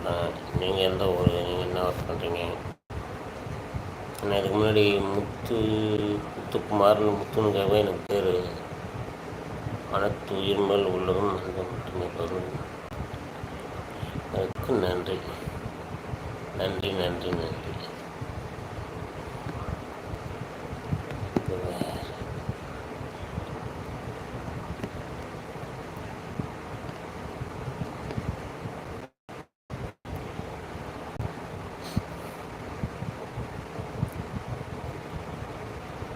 இருக்கேன். நீங்கள் எந்த ஊர்? நீங்கள் என்ன ஒர்க் பண்ணுறீங்க? நான் இதுக்கு முன்னாடி முத்துக்குமார்னு முத்துனுக்காகவே எனக்கு பேர். அனைத்து உயிர்மேல் உள்ளதும் அந்த மட்டுமே பருவம். அதுக்கு நன்றி நன்றி நன்றி நன்றி.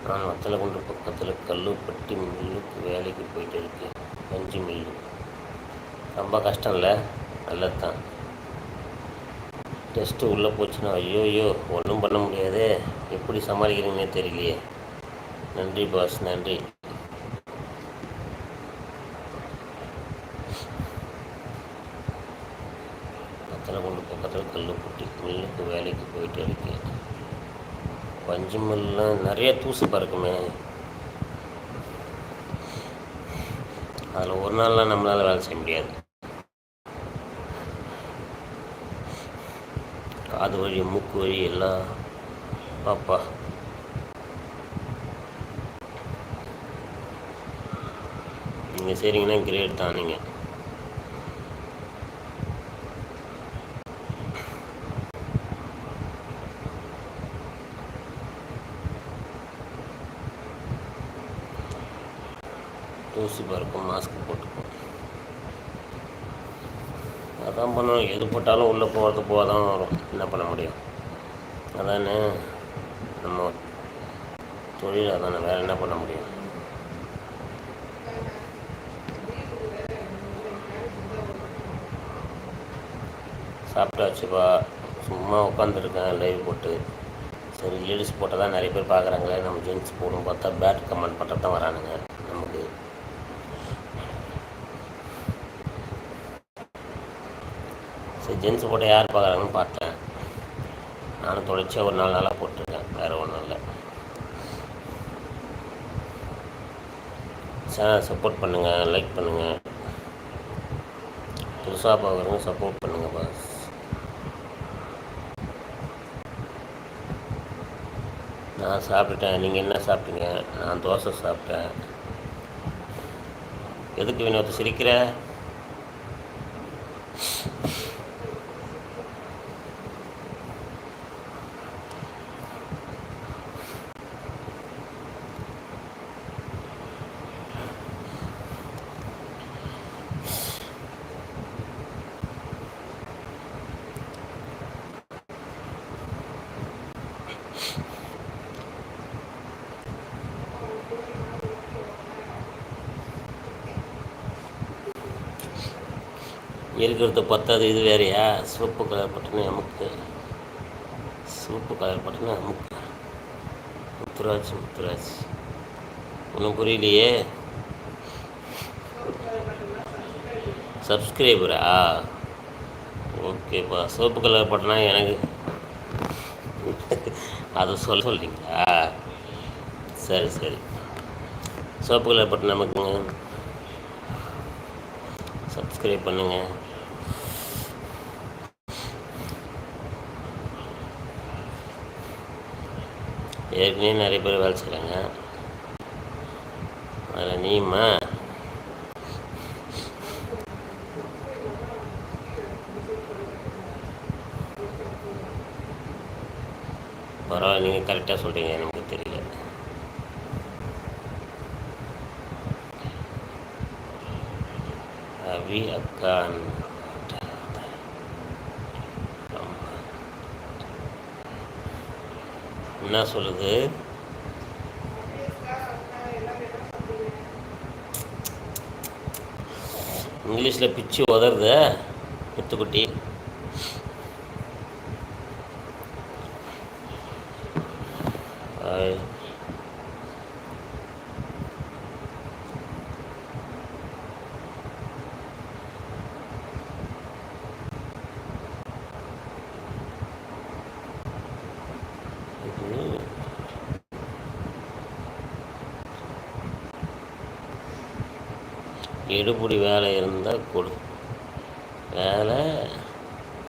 நான் வத்தலகுண்டு பக்கத்தில் கல்லுப்பட்டி மில்லுக்கு வேலைக்கு போயிட்டு இருக்கேன். பஞ்சு மில்லு ரொம்ப கஷ்டம் இல்லை, நல்லது தான். டெஸ்ட்டு உள்ளே போச்சுன்னா ஐயோ ஒன்றும் பண்ண முடியாது. எப்படி சமாளிக்கிறீங்கன்னே தெரியலையே. நன்றி பாஸ், நன்றி. வத்தலகுண்டு பக்கத்தில் கல்லுப்பட்டி மில்லுக்கு வேலைக்கு போயிட்டு இருக்கேன். பஞ்சு மில்லாம் நிறைய தூசு பறக்குமே. அதில் ஒரு நாள்லாம் நம்மளால் வேலை செய்ய முடியாது. காது வழி மூக்கு வழி எல்லாம் பாப்பா. நீங்கள் சரிங்கன்னா கிரேட் தான். நீங்கள் தூசி பறக்கும், மாஸ்க் போட்டுக்கும். அதான் பண்ணணும். எது போட்டாலும் உள்ளே போக தான் வரும். என்ன பண்ண முடியும்? அதானே நம்ம தொழில். அதானே, வேறு என்ன பண்ண முடியும்? சாப்பிட்டாச்சுப்பா. சும்மா உட்காந்துருக்கேன் லைவ் போட்டு. சரி, லேடிஸ் போட்டால் தான் நிறைய பேர் பார்க்குறாங்களே, நம்ம ஜென்ஸ் போடும் பார்த்தா பேட் கமெண்ட் பண்ணுறது தான் வரானுங்க நமக்கு. சரி, ஜென்ஸ் போட்டால் யார் பார்க்குறாங்கன்னு பார்த்தேன். நானும் தொடர்ச்சியாக ஒரு 4 நாளாக போட்டிருக்கேன். வேறு ஒன்றும் இல்லை. சேனல் சப்போர்ட் பண்ணுங்கள், லைக் பண்ணுங்கள். புதுசாக பார்க்குறவங்க சப்போர்ட் பண்ணுங்கள் பாஸ். நான் சாப்பிட்டுட்டேன். நீங்கள் என்ன சாப்பிட்டீங்க? நான் தோசை சாப்பிட்டேன். எதுக்கு வினோத்து சிரிக்கிற? இருக்கிறது பத்தாது, இது வேறையா? சிவப்பு கலர் பட்டனே அமுக்கு. சிவப்பு கலர் பட்டனே அமுக்கு. முத்துராஜ் ஒன்றும் புரியலையே. சப்ஸ்கிரைபரா? ஓகேப்பா. சிவப்பு கலர் பட்டனா எனக்கு அதை சொல்கிறீங்களா? சரி சரி. சிவப்பு கலர் பட்டன் நமக்குங்க. சப்ஸ்கிரைப் பண்ணுங்கள். ஏற்கனவே நிறைய பேர் வேலை செய்கிறாங்க. அதில் நீமா பரவாயில்ல. நீங்கள் கரெக்டாக சொல்கிறீங்க, எனக்கு தெரியல. அவி அக்கான் என்ன சொல்லுது? இங்கிலீஷில் பிச்சு உதறது முத்துக்குட்டி. எடுபடி வேலை இருந்தால் கொடு. வேலை